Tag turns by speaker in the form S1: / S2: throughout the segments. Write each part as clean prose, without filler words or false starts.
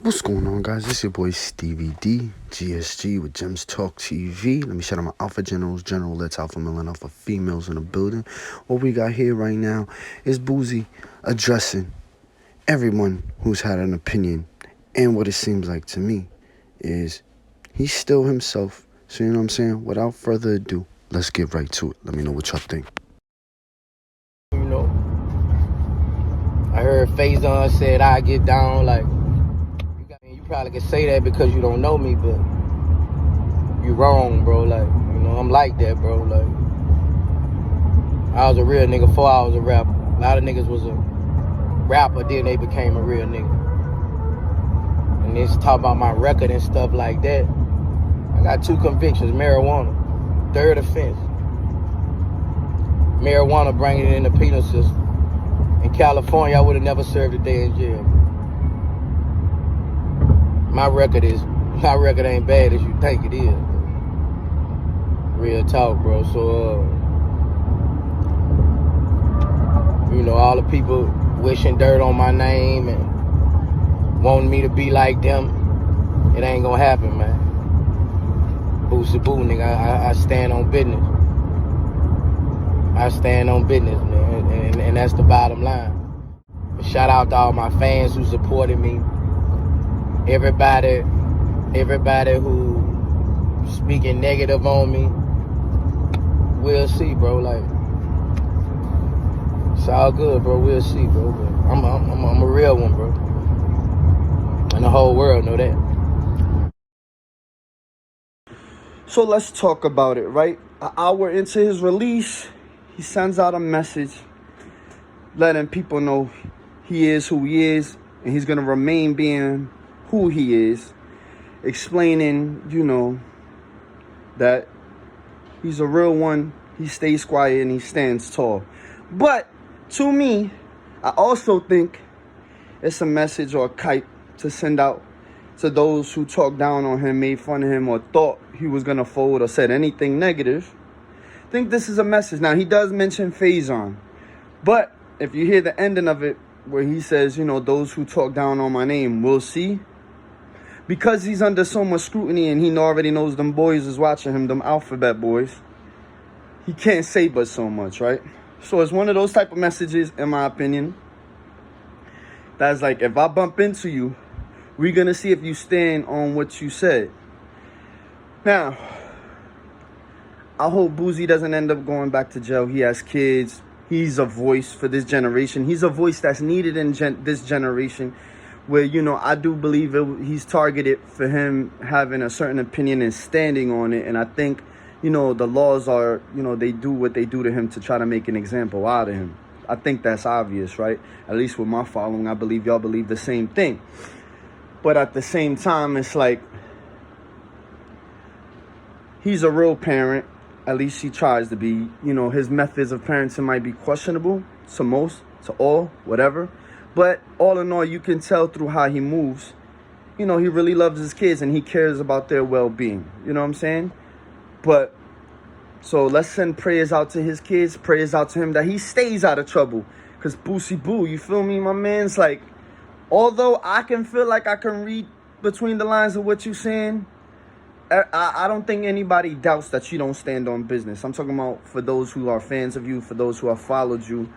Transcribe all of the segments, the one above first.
S1: What's going on, guys? It's your boy Stevie D, GSG with Gems Talk TV. Let me shout out my Alpha Generals, General Let's Alpha Male and Alpha Females in the building. What we got here right now is Boosie addressing everyone who's had an opinion. And what it seems like to me is he's still himself. So, you know what I'm saying? Without further ado, let's get right to it. Let me know what y'all think.
S2: You know, I heard Faison said I get down like, you probably can say that because you don't know me, but you wrong, bro. Like, you know, I'm like that, bro. Like, I was a real nigga before I was a rapper. A lot of niggas was a rapper, then they became a real nigga. And this talk about my record and stuff like that. I got 2 convictions, marijuana, 3rd offense. Marijuana bringing it in the penal system. In California, I would have never served a day in jail. My record ain't bad as you think it is. Real talk, bro. So, you know, all the people wishing dirt on my name and wanting me to be like them, it ain't gonna happen, man. Boosie boo, nigga. I stand on business. I stand on business, man, and that's the bottom line. Shout out to all my fans who supported me. Everybody who speaking negative on me, we'll see, bro. Like, it's all good, bro. We'll see, bro. But I'm a real one, bro, and the whole world know that.
S3: So let's talk about it, right? An hour into his release, he sends out a message letting people know he is who he is, and he's gonna remain being who he is, explaining, you know, that he's a real one, he stays quiet and he stands tall. But to me, I also think it's a message or a kite to send out to those who talked down on him, made fun of him, or thought he was gonna fold or said anything negative. I think this is a message. Now, he does mention Faison, but if you hear the ending of it where he says, you know, those who talk down on my name will see, because he's under so much scrutiny and he already knows them boys is watching him, them alphabet boys, he can't say but so much, right? So it's one of those type of messages, in my opinion, that's like, if I bump into you, we're going to see if you stand on what you said. Now, I hope Boosie doesn't end up going back to jail. He has kids. He's a voice for this generation. He's a voice that's needed in this generation where, you know, I do believe he's targeted for him having a certain opinion and standing on it. And I think, you know, the laws are, you know, they do what they do to him to try to make an example out of him. I think that's obvious, right? At least with my following, I believe y'all believe the same thing. But at the same time, it's like, he's a real parent. At least he tries to be. You know, his methods of parenting might be questionable to most, to all, whatever. But all in all, you can tell through how he moves, you know, he really loves his kids and he cares about their well-being. You know what I'm saying? But, so let's send prayers out to his kids, prayers out to him that he stays out of trouble. Because Boosie Boo, you feel me? My man's like, although I can feel like I can read between the lines of what you're saying, I don't think anybody doubts that you don't stand on business. I'm talking about for those who are fans of you, for those who have followed you.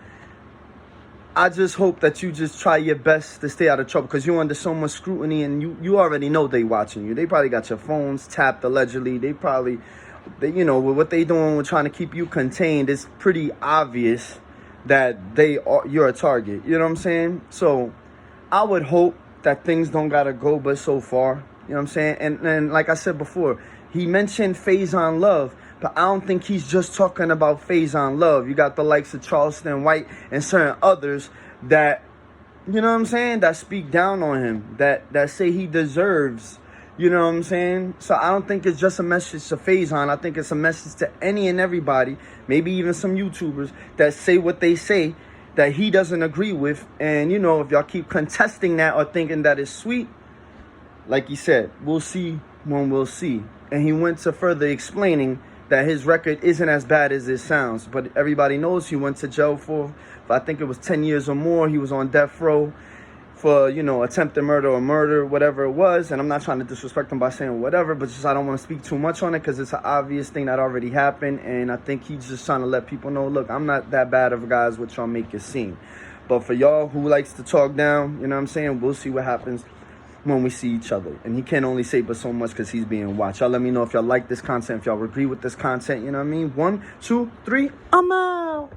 S3: I just hope that you just try your best to stay out of trouble because you're under so much scrutiny and you already know they watching you. They probably got your phones tapped allegedly. They you know, with what they doing with trying to keep you contained, it's pretty obvious that you're a target. You know what I'm saying? So I would hope that things don't gotta go but so far. You know what I'm saying? And like I said before, he mentioned Faison Love, but I don't think he's just talking about Faison Love. You got the likes of Charleston White and certain others that, you know what I'm saying, that speak down on him, that say he deserves, you know what I'm saying? So I don't think it's just a message to Faison. I think it's a message to any and everybody, maybe even some YouTubers that say what they say that he doesn't agree with. And, you know, if y'all keep contesting that or thinking that it's sweet, like he said, we'll see when we'll see. And he went to further explaining that his record isn't as bad as it sounds. But everybody knows he went to jail for I think it was 10 years or more. He was on death row for, you know, attempted murder or murder, whatever it was. And I'm not trying to disrespect him by saying whatever, but just I don't want to speak too much on it because it's an obvious thing that already happened. And I think he's just trying to let people know, look, I'm not that bad of a guy as what y'all make it seem. But for y'all who likes to talk down, you know what I'm saying, we'll see what happens when we see each other. And he can't only say but so much because he's being watched. Y'all let me know if y'all like this content, if y'all agree with this content, you know what I mean? 1, 2, 3, I'm out.